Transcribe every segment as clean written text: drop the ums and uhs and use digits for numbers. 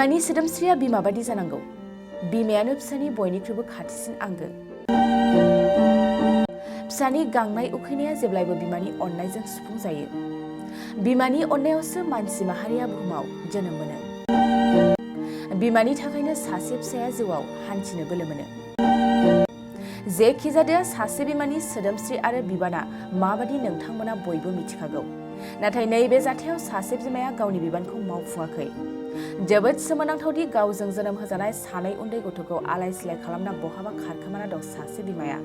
बिमानि सोदोमस्रिया बिमा बादि जानांगौ। बिमायानो फिसानि बयनिख्रुइबो खाथिसिन आंगो। फिसानि गांनाय उखैनाया जेब्लायबो बिमानि अननायजों सुफुं जायो। बिमानि अननायावसो मानसि माहारिया बुहुमाव जोनोम मोनो। बिमानि थाखायनो सासे फिसाया जिउआव हान्थिनो बोलो मोनो। जेखिजाया सासे बिमानि सोदोमस्रि आरो बिबाना माबादि नोंथांमोना बयबो मिथिखागौ। नाथाय नैबे जाथायाव सासे बिमाया गावनि बिबानखौ मावफुङाखै। जोबोद सोमोनांथावदि गावजों जोनोम होजानाय सानै उन्दै गथ'खौ आलाय सिलाय खालामना बहाबा खारखोमाना दं सासे बिमाया।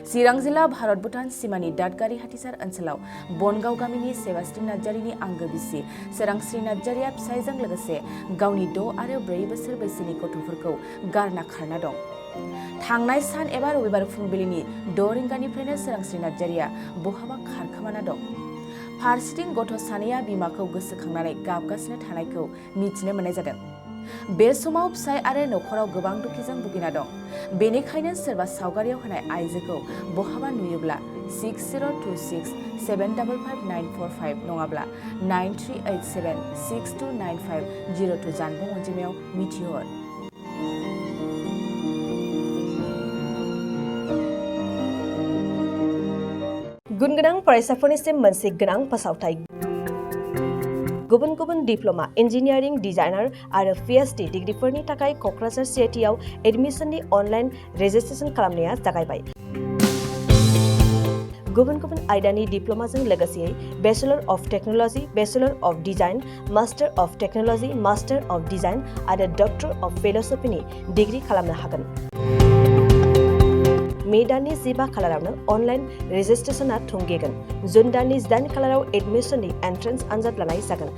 चिरां जिल्ला भारत भुटान सिमानि दादगारि हाथिसार ओनसोलाव बनगाव गामिनि सेबास्टिन नार्जारिनि आंगो बिसि सोरांस्रि नार्जारिया फिसायजों लोगोसे गावनि 6 आरो 4 बोसोर बैसोनि गथ'फोरखौ गारना खारना दं। थांनाय सान एबा रबिबार फुंबिलिनि 6 रिंगानिफ्रायनो सोरांस्रि नार्जारिया बहाबा खारखोमाना दं। फारसेथिं गथ' सानैया बिमाखौ गोसोखांनानै गाबगासिनो थानायखौ मिथिनो मोननाय जादों। बे समाव फिसाय आरो नखराव गोबां दुखुजों भुगिना दं। बेनिखायनो सोरबा सावगारियाव होनाय आइजोखौ बहाबा नुयोब्ला 6026755945 नङाब्ला 9387629502 जानबुं अनजिमायाव मिथिहर। गुनगोनां फरायसाफोरनिसिम मोनसे गोनां फोसावथाय। गुबुन गुबुन डिप्ल'मा, इन्जिनियारिं, डिजाइनार आरो पिएचडि डिग्रीफोरनि थाखाय क'क्राझार सिआइटिआव एडमिशननि अनलाइन रेजिस्ट्रेशन खालामनाया जागायबाय। गुबुन गुबुन आयदानि डिप्ल'माजों लोगोसे bachelor of technology, bachelor of design, master of technology, master of design आरो डक्टर अफ फिल'सफिनि डिग्री खालामनो हागोन। मे दाननि 15 खालारावनो अनलाइन रेजिस्ट्रेशनआ थुंगेगोन। जुन दाननि 8 खालाराव एडमिशननि एन्ट्रेन्स आनजाद लानाय जागोन।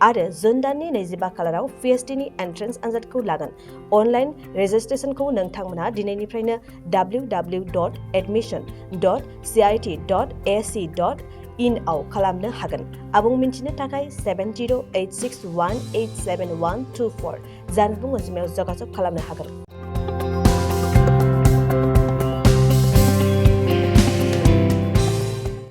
आरो जुन दाननि 25 खालाराव पिएचडिनि एन्ट्रेन्स आनजादखौ लागोन। अनलाइन रेजिस्ट्रेशनखौ नोंथांमोना दिनैनिफ्रायनो www.admission.cit.ac.in आव खालामनो हागोन। आबुं मिन्थिनो थाखाय 7086187124 जानबुं अनजिमायाव जगाजग खालामनो हागोन।